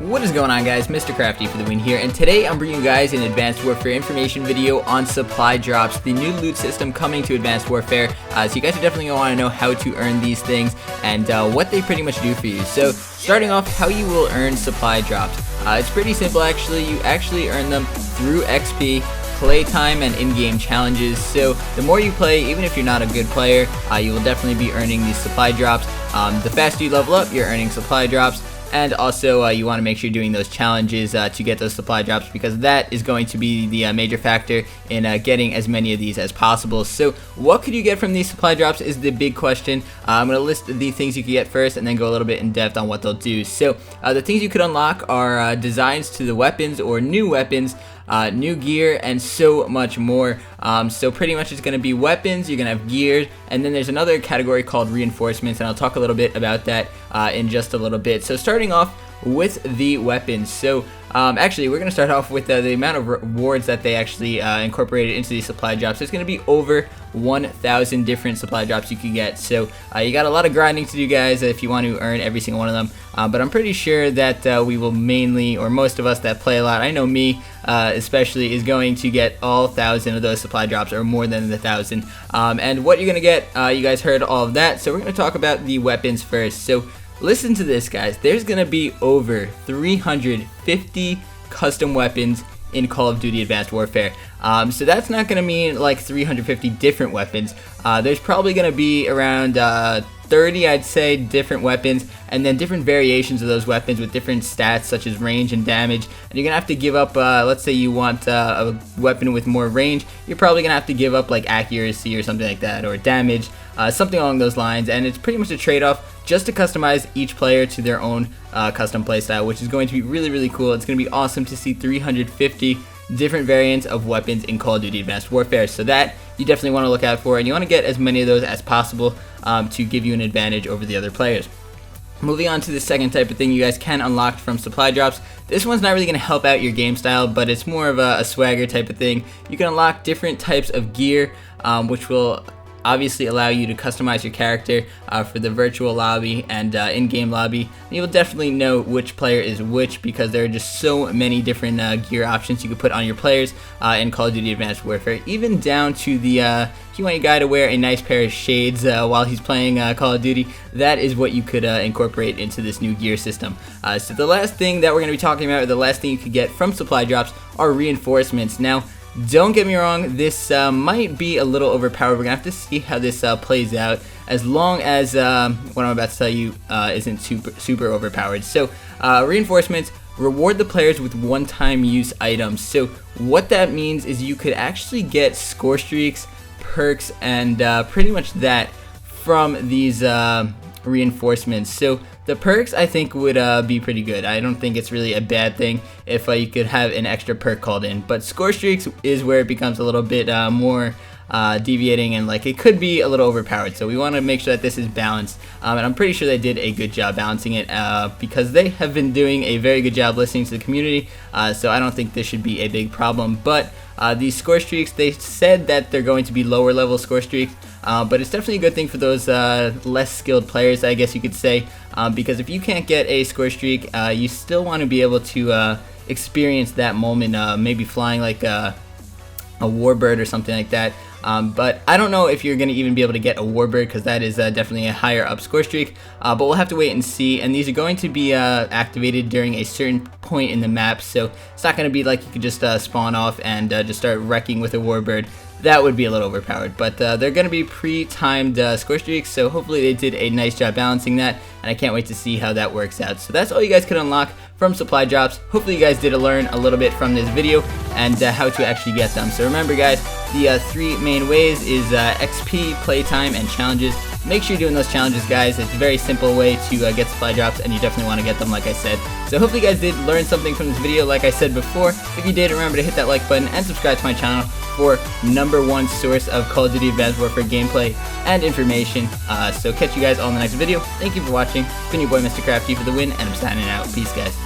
What is going on, guys? MrCraftyFTW here, and today I'm bringing you guys an Advanced Warfare information video on supply drops, the new loot system coming to Advanced Warfare. So you guys are definitely going to want to know how to earn these things and what they pretty much do for you. So starting off, how you will earn supply drops. It's pretty simple actually. You actually earn them through XP, playtime, and in-game challenges. So the more you play, even if you're not a good player, you will definitely be earning these supply drops. The faster you level up, you're earning supply drops. And also, you want to make sure you're doing those challenges to get those supply drops, because that is going to be the major factor in getting as many of these as possible. So what could you get from these supply drops is the big question. I'm going to list the things you can get first and then go a little bit in depth on what they'll do. So the things you could unlock are designs to the weapons or new weapons, new gear, and so much more. So pretty much it's going to be weapons, you're going to have gear, and then there's another category called reinforcements, and I'll talk a little bit about that in just a little bit. So starting off with the weapons. So actually we're going to start off with the amount of rewards that they actually incorporated into these supply drops. It's going to be over 1,000 different supply drops you can get. So you got a lot of grinding to do, guys, if you want to earn every single one of them. But I'm pretty sure that we will mainly, or most of us that play a lot, I know me especially, is going to get all 1,000 of those supply drops, or more than the 1,000. And what you're going to get, you guys heard all of that. So we're going to talk about the weapons first. So listen to this, guys. There's going to be over 350 custom weapons in Call of Duty Advanced Warfare. So that's not going to mean like 350 different weapons. There's probably going to be around 30, I'd say, different weapons, and then different variations of those weapons with different stats such as range and damage. And you're gonna have to give up, let's say you want a weapon with more range, you're probably gonna have to give up like accuracy or something like that, or damage, something along those lines. And it's pretty much a trade-off just to customize each player to their own custom playstyle, which is going to be really, really cool. It's gonna be awesome to see 350 different variants of weapons in Call of Duty Advanced Warfare. So that you definitely want to look out for, and you want to get as many of those as possible to give you an advantage over the other players. Moving on to the second type of thing you guys can unlock from supply drops. This one's not really going to help out your game style, but it's more of a swagger type of thing. You can unlock different types of gear, which will obviously allow you to customize your character for the virtual lobby and in-game lobby. And you'll definitely know which player is which, because there are just so many different gear options you can put on your players in Call of Duty Advanced Warfare, even down to the if you want your guy to wear a nice pair of shades while he's playing Call of Duty, that is what you could incorporate into this new gear system. So the last thing that we're going to be talking about, or the last thing you could get from supply drops, are reinforcements. Now, don't get me wrong, this might be a little overpowered. We're going to have to see how this plays out, as long as what I'm about to tell you isn't super overpowered. So reinforcements reward the players with one-time use items. So what that means is you could actually get score streaks, perks, and pretty much that from these reinforcements. So the perks, I think, would be pretty good. I don't think it's really a bad thing if you could have an extra perk called in. But score streaks is where it becomes a little bit more deviating, and like it could be a little overpowered. So we want to make sure that this is balanced, and I'm pretty sure they did a good job balancing it, because they have been doing a very good job listening to the community. So I don't think this should be a big problem. But these score streaks, they said that they're going to be lower level score streaks, but it's definitely a good thing for those less skilled players, I guess you could say, because if you can't get a score streak, you still want to be able to experience that moment, maybe flying like a warbird or something like that. But I don't know if you're going to even be able to get a warbird, because that is definitely a higher up score streak, but we'll have to wait and see. And these are going to be activated during a certain point in the map, so it's not going to be like you could just spawn off and just start wrecking with a warbird. That would be a little overpowered, but they're going to be pre-timed score streaks, so hopefully they did a nice job balancing that, and I can't wait to see how that works out. So that's all you guys can unlock from supply drops. Hopefully you guys did learn a little bit from this video and how to actually get them. So remember, guys, the three main ways is XP, playtime, and challenges. Make sure you're doing those challenges, guys. It's a very simple way to get supply drops, and you definitely want to get them, like I said. So hopefully you guys did learn something from this video, like I said before. If you did, remember to hit that like button and subscribe to my channel for #1 source of Call of Duty Advanced Warfare gameplay and information. So catch you guys all in the next video. Thank you for watching. It's been your boy, Mr. Crafty, for the win, and I'm signing out. Peace, guys.